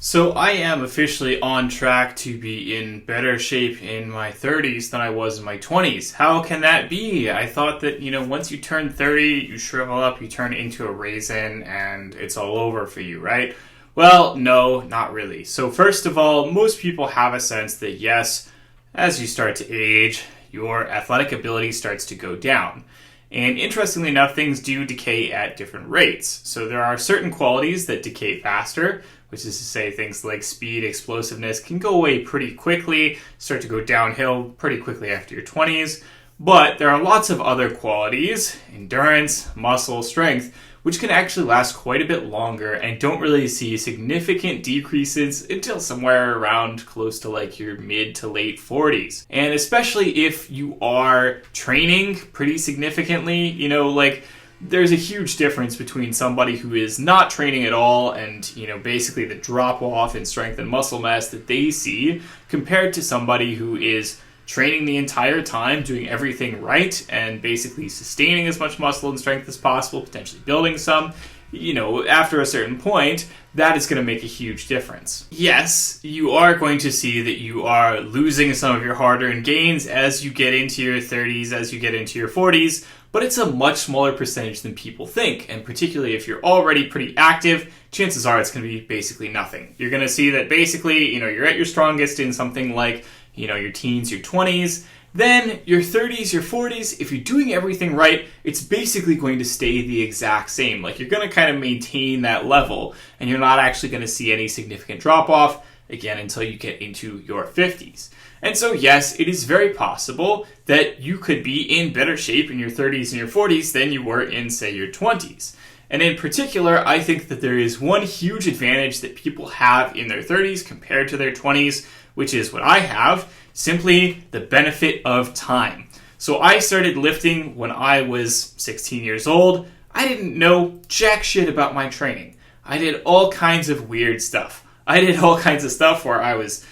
So I am officially on track to be in better shape in my 30s than I was in my 20s. How can that be? I thought that, once you turn 30, you shrivel up, you turn into a raisin, and it's all over for you, right? Well, no, not really. So first of all, most people have a sense that yes, as you start to age, your athletic ability starts to go down. And interestingly enough, things do decay at different rates. So there are certain qualities that decay faster, which is to say things like speed, explosiveness can go away pretty quickly, start to go downhill pretty quickly after your 20s. But there are lots of other qualities, endurance, muscle, strength, which can actually last quite a bit longer and don't really see significant decreases until somewhere around close to like your mid to late 40s. And especially if you are training pretty significantly, there's a huge difference between somebody who is not training at all and, basically the drop off in strength and muscle mass that they see compared to somebody who is training the entire time, doing everything right, and basically sustaining as much muscle and strength as possible, potentially building some. After a certain point, that is going to make a huge difference. Yes, you are going to see that you are losing some of your hard-earned gains as you get into your 30s, as you get into your 40s, but it's a much smaller percentage than people think, and particularly if you're already pretty active, chances are it's going to be basically nothing. You're going to see that basically, you're at your strongest in something like, your teens, your 20s, then your 30s, your 40s, if you're doing everything right, it's basically going to stay the exact same. Like you're going to kind of maintain that level and you're not actually going to see any significant drop off again until you get into your 50s. And so yes, it is very possible that you could be in better shape in your 30s and your 40s than you were in, say, your 20s. And in particular, I think that there is one huge advantage that people have in their 30s compared to their 20s, which is what I have, simply the benefit of time. So I started lifting when I was 16 years old. I didn't know jack shit about my training. I did all kinds of weird stuff. I did all kinds of stuff where I was,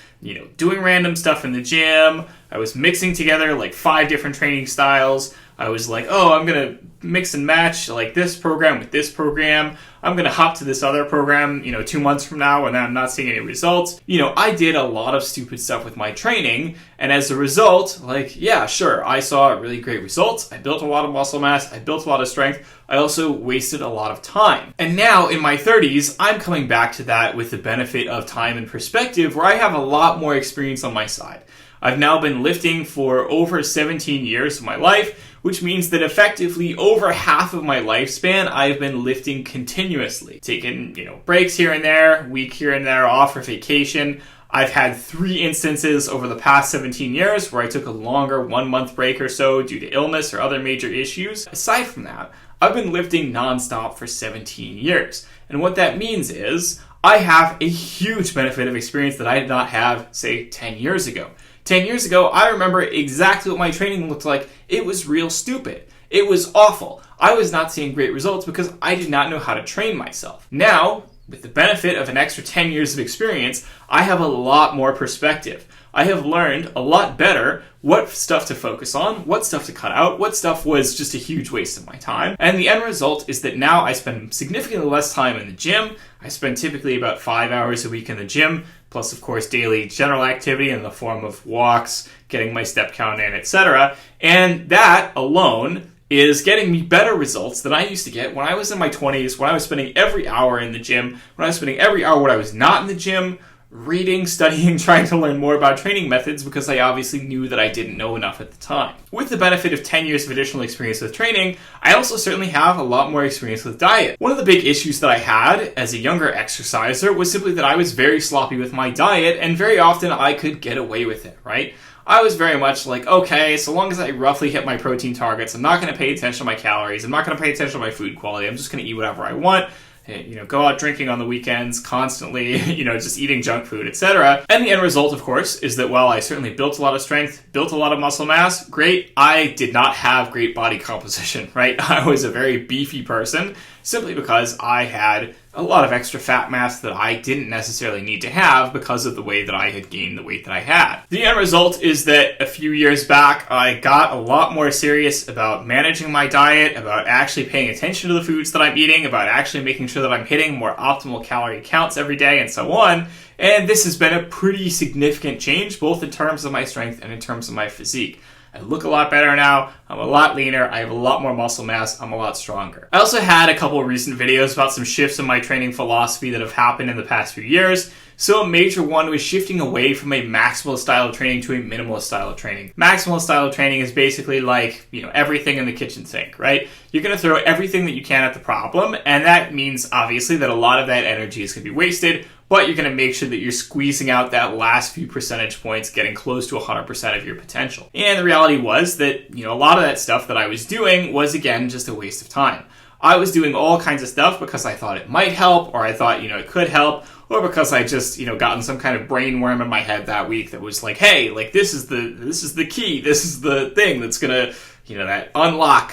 doing random stuff in the gym. I was mixing together like 5 different training styles. I was like, I'm going to mix and match like this program with this program. I'm going to hop to this other program, 2 months from now when I'm not seeing any results. I did a lot of stupid stuff with my training. And as a result, I saw really great results. I built a lot of muscle mass. I built a lot of strength. I also wasted a lot of time. And now in my 30s, I'm coming back to that with the benefit of time and perspective where I have a lot more experience on my side. I've now been lifting for over 17 years of my life, which means that effectively over half of my lifespan, I've been lifting continuously. Taking, breaks here and there, week here and there off for vacation. I've had 3 instances over the past 17 years where I took a longer 1-month break or so due to illness or other major issues. Aside from that, I've been lifting nonstop for 17 years. And what that means is I have a huge benefit of experience that I did not have, say, 10 years ago. 10 years ago, I remember exactly what my training looked like. It was real stupid. It was awful. I was not seeing great results because I did not know how to train myself. Now, with the benefit of an extra 10 years of experience, I have a lot more perspective. I have learned a lot better what stuff to focus on, what stuff to cut out, what stuff was just a huge waste of my time. And the end result is that now I spend significantly less time in the gym. I spend typically about 5 hours a week in the gym, plus of course daily general activity in the form of walks, getting my step count in, etc. And that alone is getting me better results than I used to get when I was in my 20s, when I was spending every hour in the gym, when I was spending every hour when I was not in the gym, reading, studying, trying to learn more about training methods because I obviously knew that I didn't know enough at the time. With the benefit of 10 years of additional experience with training, I also certainly have a lot more experience with diet. One of the big issues that I had as a younger exerciser was simply that I was very sloppy with my diet, and very often I could get away with it, right? I was very much like, okay, so long as I roughly hit my protein targets, I'm not going to pay attention to my calories, I'm not going to pay attention to my food quality, I'm just going to eat whatever I want. Go out drinking on the weekends constantly, just eating junk food, etc. And the end result, of course, is that while I certainly built a lot of strength, built a lot of muscle mass, great, I did not have great body composition, right? I was a very beefy person simply because I had a lot of extra fat mass that I didn't necessarily need to have because of the way that I had gained the weight that I had. The end result is that a few years back, I got a lot more serious about managing my diet, about actually paying attention to the foods that I'm eating, about actually making sure that I'm hitting more optimal calorie counts every day, and so on. And this has been a pretty significant change, both in terms of my strength and in terms of my physique. I look a lot better now, I'm a lot leaner, I have a lot more muscle mass, I'm a lot stronger. I also had a couple of recent videos about some shifts in my training philosophy that have happened in the past few years. So a major one was shifting away from a maximalist style of training to a minimalist style of training. Maximalist style of training is basically like, everything in the kitchen sink, right? You're going to throw everything that you can at the problem, and that means obviously that a lot of that energy is going to be wasted, but you're going to make sure that you're squeezing out that last few percentage points, getting close to 100% of your potential. And the reality was that, a lot of that stuff that I was doing was, again, just a waste of time. I was doing all kinds of stuff because I thought it might help, or I thought, it could help, or because I just, gotten some kind of brain worm in my head that week that was like, hey, like this is the key, this is the thing that's gonna, that unlock,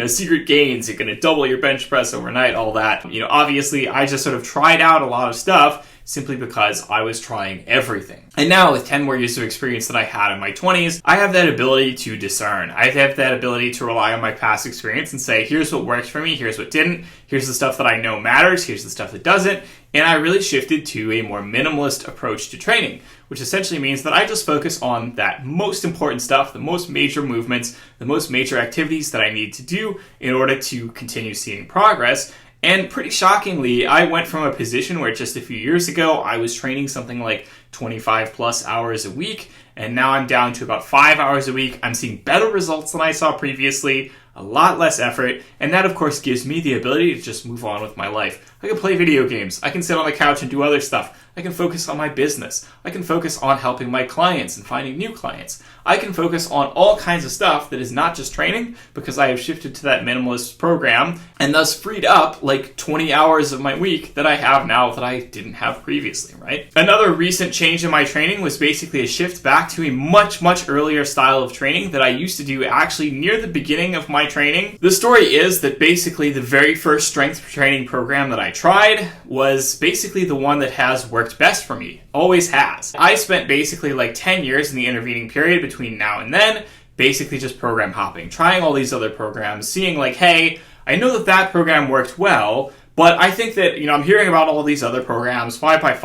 secret gains, you're gonna double your bench press overnight, all that. Obviously I just sort of tried out a lot of stuff simply because I was trying everything. And now with 10 more years of experience that I had in my 20s, I have that ability to discern. I have that ability to rely on my past experience and say, here's what worked for me, here's what didn't, here's the stuff that I know matters, here's the stuff that doesn't. And I really shifted to a more minimalist approach to training, which essentially means that I just focus on that most important stuff, the most major movements, the most major activities that I need to do in order to continue seeing progress. And pretty shockingly, I went from a position where just a few years ago, I was training something like 25 plus hours a week, and now I'm down to about 5 hours a week. I'm seeing better results than I saw previously, a lot less effort, and that of course gives me the ability to just move on with my life. I can play video games, I can sit on the couch and do other stuff, I can focus on my business, I can focus on helping my clients and finding new clients. I can focus on all kinds of stuff that is not just training because I have shifted to that minimalist program and thus freed up like 20 hours of my week that I have now that I didn't have previously, right? Another recent change in my training was basically a shift back to a much, much earlier style of training that I used to do actually near the beginning of my training. The story is that basically the very first strength training program that I tried was basically the one that has worked best for me. Always has. I spent basically like 10 years in the intervening period between now and then, basically just program hopping, trying all these other programs, seeing like, hey, I know that program worked well, but I think that, I'm hearing about all these other programs, 5x5,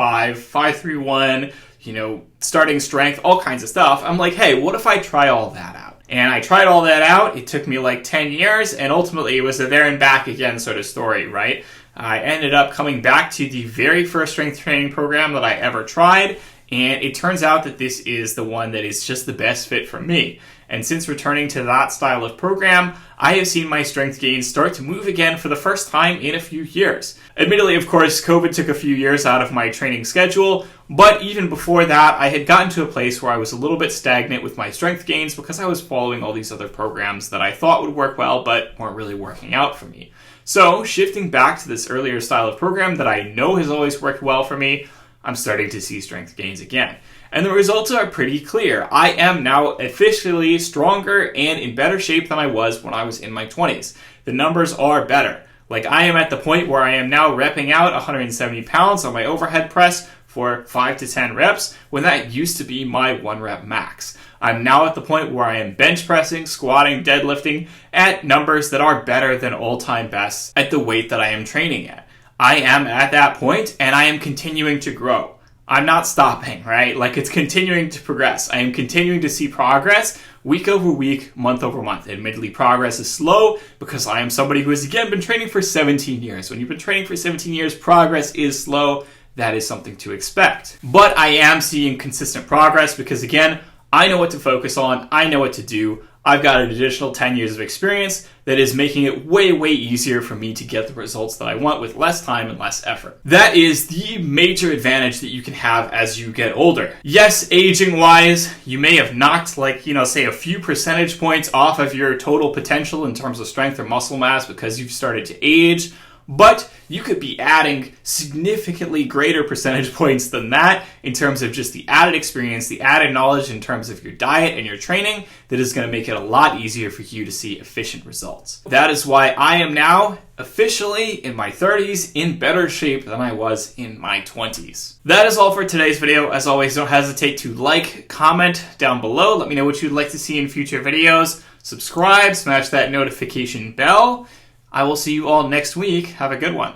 5-3-1, starting strength, all kinds of stuff. I'm like, hey, what if I try all that out? And I tried all that out. It took me like 10 years, and ultimately it was a there and back again sort of story, right? I ended up coming back to the very first strength training program that I ever tried, and it turns out that this is the one that is just the best fit for me. And since returning to that style of program, I have seen my strength gains start to move again for the first time in a few years. Admittedly, of course, COVID took a few years out of my training schedule, but even before that, I had gotten to a place where I was a little bit stagnant with my strength gains because I was following all these other programs that I thought would work well, but weren't really working out for me. So, shifting back to this earlier style of program that I know has always worked well for me, I'm starting to see strength gains again. And the results are pretty clear. I am now officially stronger and in better shape than I was when I was in my 20s. The numbers are better. Like, I am at the point where I am now repping out 170 pounds on my overhead press for 5 to 10 reps, when that used to be my 1 rep max. I'm now at the point where I am bench pressing, squatting, deadlifting at numbers that are better than all-time bests at the weight that I am training at. I am at that point, and I am continuing to grow. I'm not stopping, right? Like, it's continuing to progress. I am continuing to see progress week over week, month over month. Admittedly, progress is slow because I am somebody who has, again, been training for 17 years. When you've been training for 17 years, progress is slow. That is something to expect. But I am seeing consistent progress because, again, I know what to focus on. I know what to do. I've got an additional 10 years of experience that is making it way, way easier for me to get the results that I want with less time and less effort. That is the major advantage that you can have as you get older. Yes, aging-wise, you may have knocked say a few percentage points off of your total potential in terms of strength or muscle mass because you've started to age, But you could be adding significantly greater percentage points than that in terms of just the added experience, the added knowledge in terms of your diet and your training that is going to make it a lot easier for you to see efficient results. That is why I am now officially in my 30s in better shape than I was in my 20s. That is all for today's video. As always, don't hesitate to like, comment down below. Let me know what you'd like to see in future videos. Subscribe, smash that notification bell. I will see you all next week. Have a good one.